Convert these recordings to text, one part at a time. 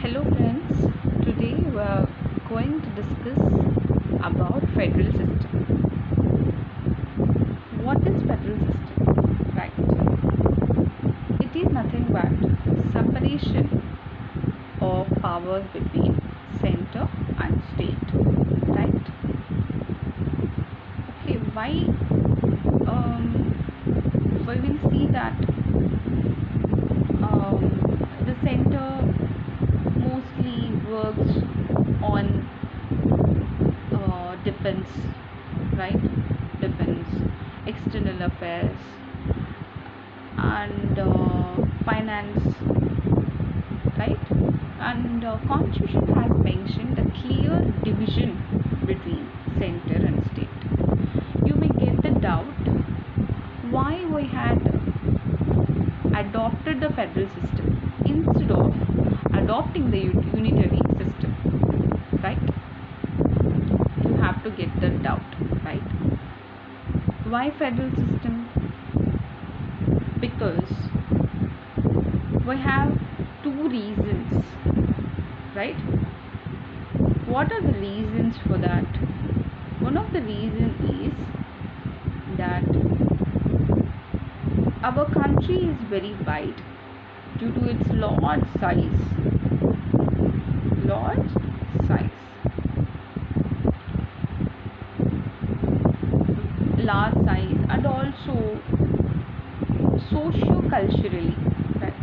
Hello friends, today we are going to discuss about federal system. What is federal system? Right. It is nothing but separation of powers between center and state. Right. Okay, why we'll see that the center mostly works on defense, right? Defense, external affairs, and finance, right? And Constitution has mentioned a clear division between center and state. You may get the doubt why we had adopted the federal system instead of adopting the unitary system, right? You have to get the doubt, right? Why federal system? Because we have two reasons, right? What are the reasons for that? One of the reasons is that our country is very wide due to its large size. Large size. Large size and also socio-culturally, right?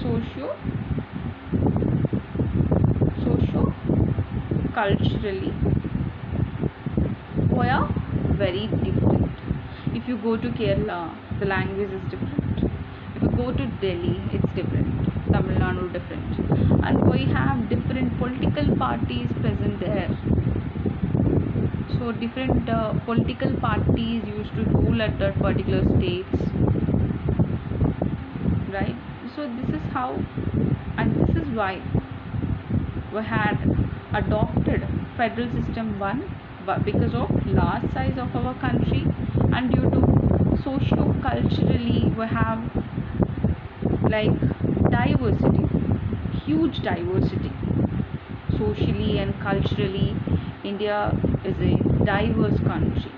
Socio-culturally we are very different. If you go to Kerala, the language is different. If you go to Delhi, it's different. Tamil Nadu different. And we have different political parties present there. So different political parties used to rule at that particular states, right? So this is how, and this is why we had adopted federal system one, but because of large size of our country and due to socio-culturally we have like diversity, huge diversity. Socially and culturally, India is a diverse country.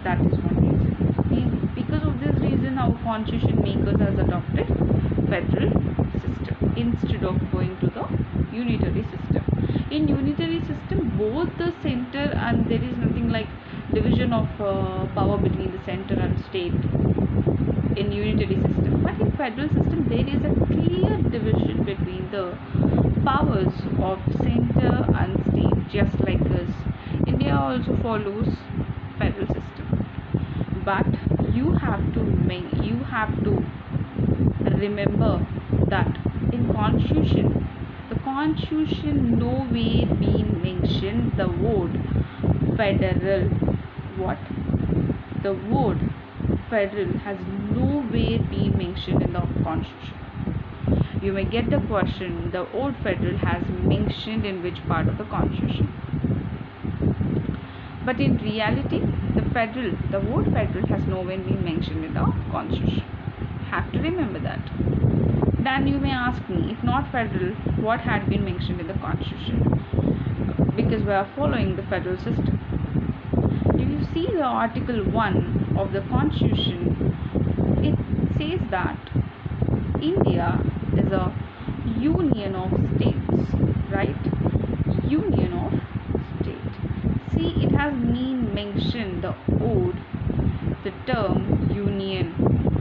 That is one reason. Because of this reason, our constitution makers has adopted federal system instead of going to the unitary system. In unitary system, both the center and there is nothing like division of power between the center and state in unitary system. But in federal system, there is a clear division between the powers of center and state, just like us. India also follows federal system, but you have to remember that in constitution, the constitution nowhere been mentioned the word federal. What? The word federal has nowhere been mentioned in the constitution. You may get the question, the word federal has mentioned in which part of the constitution? But in reality, the word federal has nowhere been mentioned in the constitution. Have to remember that. Then you may ask me, if not federal, what had been mentioned in the constitution? Because we are following the federal system. If you see the article 1 of the constitution, it says that India is a union of states, right? Union of state. See, it has been mentioned the term union.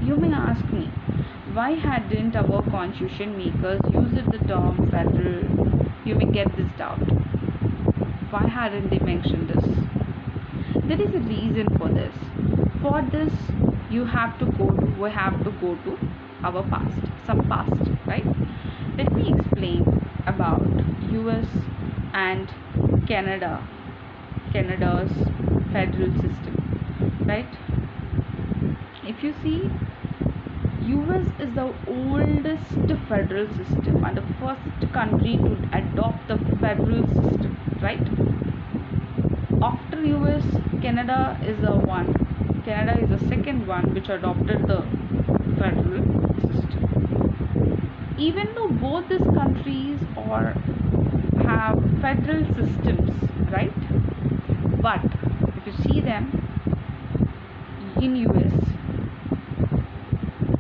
You may ask me, why hadn't our constitution makers used the term federal? You may get this doubt. Why hadn't they mentioned this? There is a reason for this. For this, we have to go to our past, some past, right? Let me explain about US and Canada's federal system, right? If you see, US is the oldest federal system and the first country to adopt the federal system, right? After US, Canada is the second one which adopted the federal system. even though both these countries or have federal systems, right? But if you see them in US,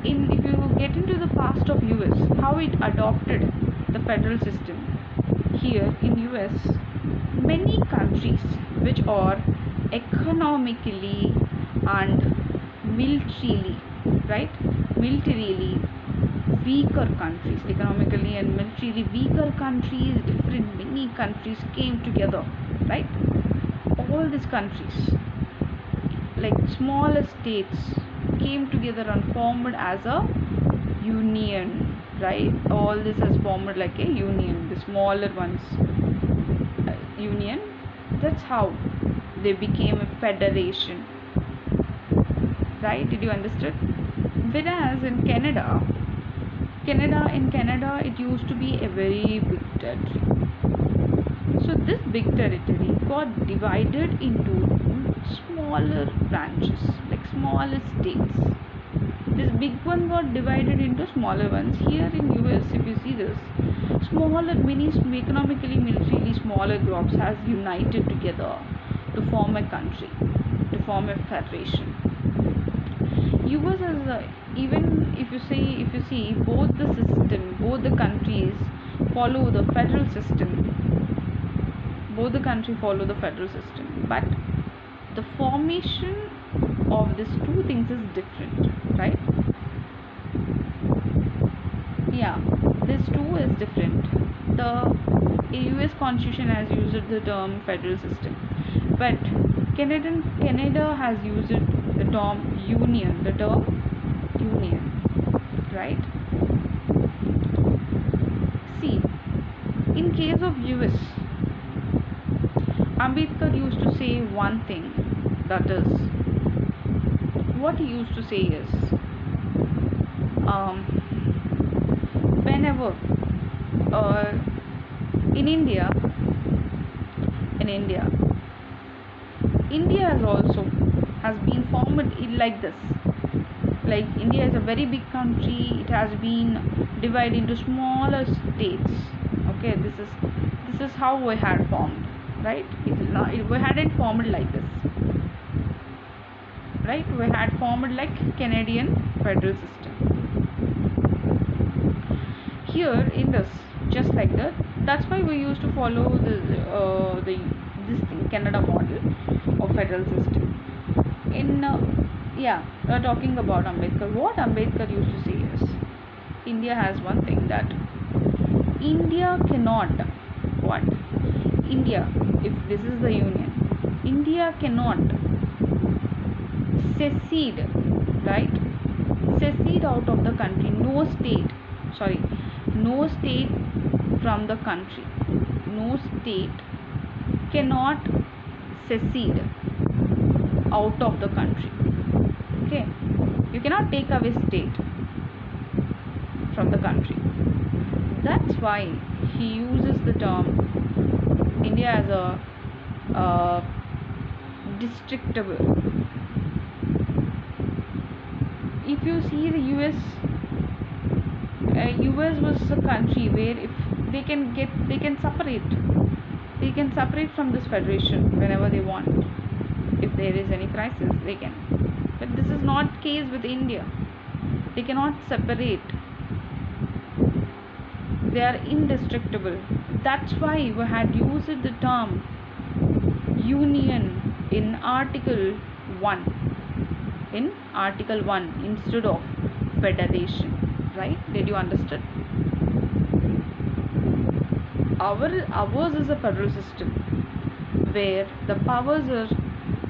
if you get into the past of US, how it adopted the federal system. Here in US, many countries which are economically and militarily, right, militarily weaker countries, economically and militarily weaker countries, different many countries came together, right? All these countries, like smaller states, came together and formed as a union, right? All this has formed like a union, the smaller ones, union. That's how they became a federation, right? Did you understand? Whereas in Canada, it used to be a very big territory. So this big territory got divided into smaller branches, like smaller states. This big one got divided into smaller ones. Here in US, if you see this, smaller, many economically, militarily smaller groups has united together to form a country, to form a federation. US is even if you see both the system, both the countries follow the federal system. Both the country follow the federal system, but the formation of these two things is different, right? Yeah, this too is different. The US Constitution has used the term federal system, but Canada has used the term union. The term union, right? See, in case of US, Ambedkar used to say one thing, that is, what he used to say is, whenever in India, India has been formed like this. Like India is a very big country. It has been divided into smaller states. Okay, this is how we had formed, right? We hadn't formed like this, right? We had formed like Canadian federal system. Here in this, just like that. That's why we used to follow this thing, Canada model of federal system. In we're talking about Ambedkar. What Ambedkar used to say is, India has one thing, that India cannot, what? India, if this is the union, India cannot secede, right? Secede out of the country. No state from the country. No state cannot secede out of the country. Okay, you cannot take away state from the country. That's why he uses the term India as a districtable. If you see the US was a country where if they can separate from this federation whenever they want. If there is any crisis, they can. But this is not case with India. They cannot separate. They are indestructible. That's why we had used the term union in Article 1. In Article 1 instead of federation. Right? Did you understand? Ours is a federal system where the powers are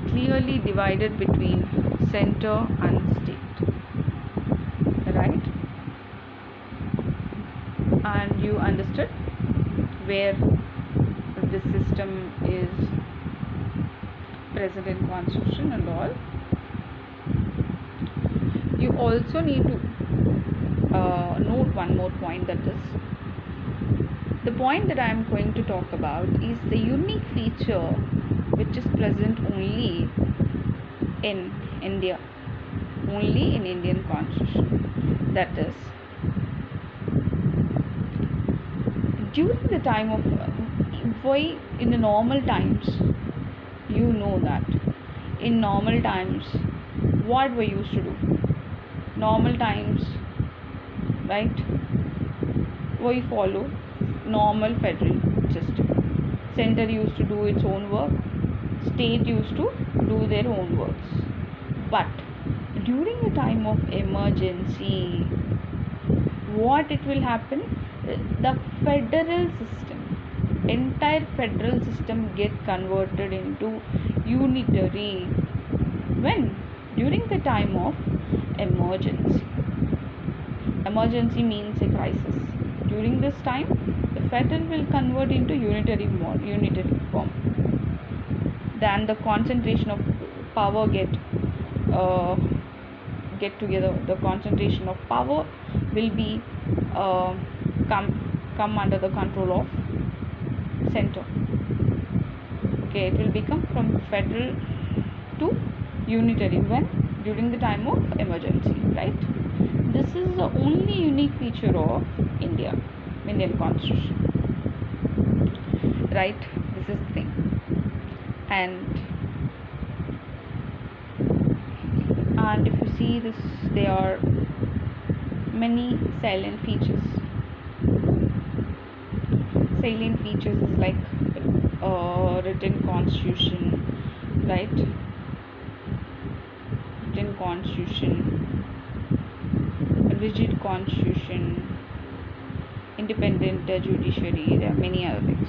clearly divided between center and state, right? And you understood where this system is present in Constitution and all. You also need to note one more point, that is, the point that I am going to talk about is the unique feature which is present only in India, only in Indian Constitution. That is, during the time of why in the normal times, you know that in normal times what we used to do. Normal times, right, we follow normal federal system. Center used to do its own work, state used to do their own works. But during the time of emergency, what it will happen, the federal system, entire federal system get converted into unitary. When? During the time of emergency. Emergency means a crisis. During this time, the federal will convert into unitary form. Then the concentration of power uh, get together. The concentration of power will be uh, come under the control of center. Okay, it will become from federal to unitary when during the time of emergency, right? This is the only unique feature of Indian constitution, right? This is the thing. And if you see this, there are many salient features. Salient features is like written constitution, right? Written constitution, rigid constitution, independent judiciary. There are many other things.